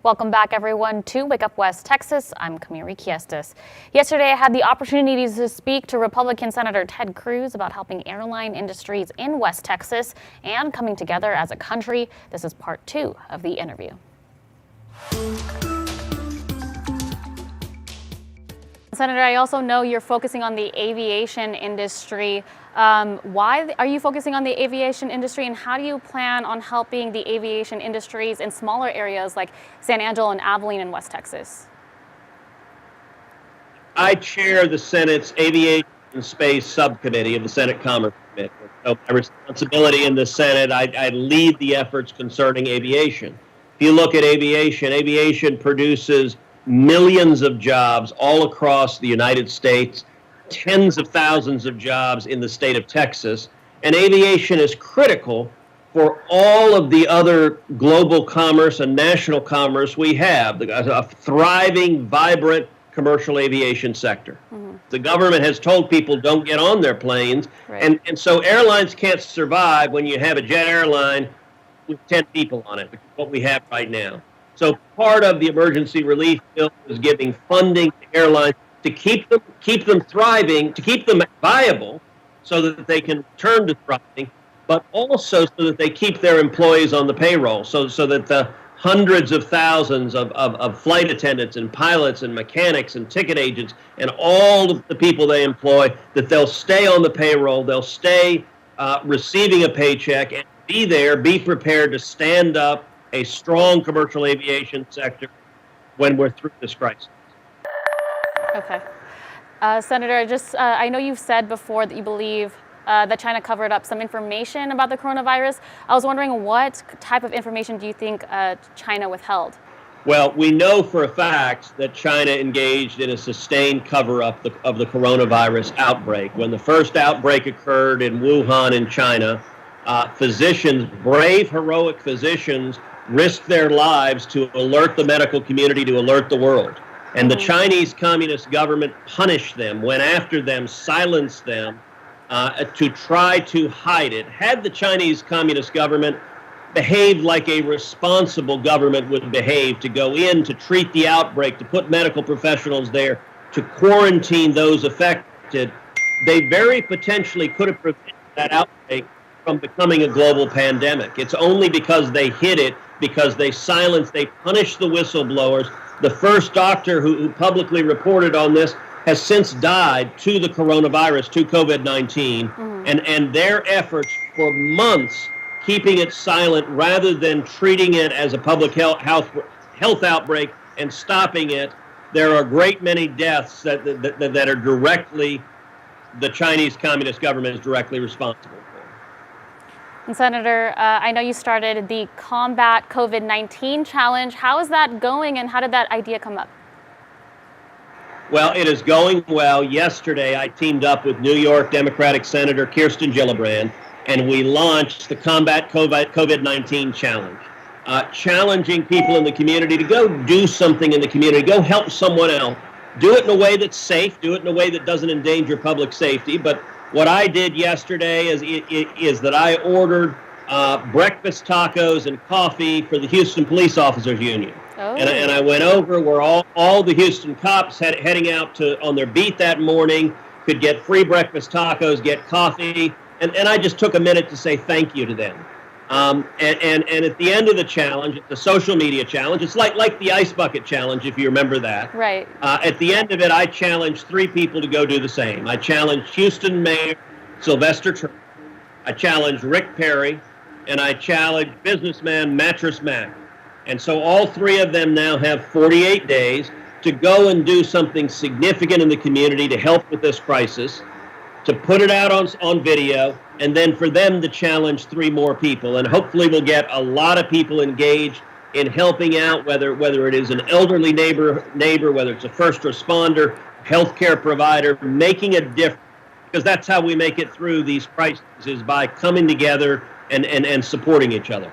Welcome back, everyone, to Wake Up West Texas. I'm Kamiri Kiestis. Yesterday, I had the opportunity to speak to Republican Senator Ted Cruz about helping airline industries in West Texas and coming together as a country. This is part 2 of the interview. Senator, I also know you're focusing on the aviation industry. Why are you focusing on the aviation industry, and how do you plan on helping the aviation industries in smaller areas like San Angelo and Abilene in West Texas? I chair the Senate's Aviation and Space Subcommittee of the Senate Commerce Committee. So my responsibility in the Senate, I lead the efforts concerning aviation. If you look at aviation, aviation produces millions of jobs all across the United States, tens of thousands of jobs in the state of Texas, and aviation is critical for all of the other global commerce and national commerce we have, a thriving, vibrant commercial aviation sector. Mm-hmm. The government has told people don't get on their planes, right. and so airlines can't survive when you have a jet airline with 10 people on it, which is what we have right now. So part of the emergency relief bill is giving funding to airlines to keep them thriving, to keep them viable so that they can return to thriving, but also so that they keep their employees on the payroll, so that the hundreds of thousands of flight attendants and pilots and mechanics and ticket agents and all of the people they employ, that they'll stay on the payroll, they'll stay receiving a paycheck and be prepared to stand up a strong commercial aviation sector when we're through this crisis. Okay. Senator, I know you've said before that you believe that China covered up some information about the coronavirus. I was wondering, what type of information do you think China withheld? Well, we know for a fact that China engaged in a sustained cover-up of the coronavirus outbreak. When the first outbreak occurred in Wuhan in China, physicians, brave, heroic physicians, risked their lives to alert the medical community, to alert the world. And the Chinese Communist government punished them, went after them, silenced them to try to hide it. Had the Chinese Communist government behaved like a responsible government would behave, to go in, to treat the outbreak, to put medical professionals there, to quarantine those affected, they very potentially could have prevented that outbreak from becoming a global pandemic. It's only because they hid it, because they silenced, they punished the whistleblowers. The first doctor who publicly reported on this has since died to the coronavirus, to COVID-19, and their efforts for months keeping it silent rather than treating it as a public health outbreak and stopping it. There are a great many deaths that are directly, the Chinese Communist government is directly responsible. And Senator, I know you started the Combat COVID-19 Challenge. How is that going, and how did that idea come up? Well, it is going well. Yesterday, I teamed up with New York Democratic Senator Kirsten Gillibrand, and we launched the Combat COVID-19 Challenge, challenging people in the community to go do something in the community, go help someone else, do it in a way that's safe, do it in a way that doesn't endanger public safety. But what I did yesterday is that I ordered breakfast tacos and coffee for the Houston Police Officers Union. Oh. And I went over where all the Houston cops heading out on their beat that morning could get free breakfast tacos, get coffee, and I just took a minute to say thank you to them. And at the end of the challenge, it's a social media challenge. It's like the Ice Bucket Challenge, if you remember that. Right. At the end of it, I challenged 3 people to go do the same. I challenged Houston Mayor Sylvester Turner, I challenged Rick Perry, and I challenged businessman Mattress Mac. And so all 3 of them now have 48 days to go and do something significant in the community to help with this crisis, to put it out on video, and then for them to challenge 3 more people. And hopefully we'll get a lot of people engaged in helping out, whether it is an elderly neighbor, whether it's a first responder, healthcare provider, making a difference, because that's how we make it through these crises, is by coming together and supporting each other.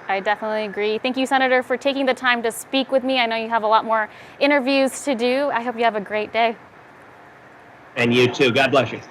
I definitely agree. Thank you, Senator, for taking the time to speak with me. I know you have a lot more interviews to do. I hope you have a great day. And you too. God bless you.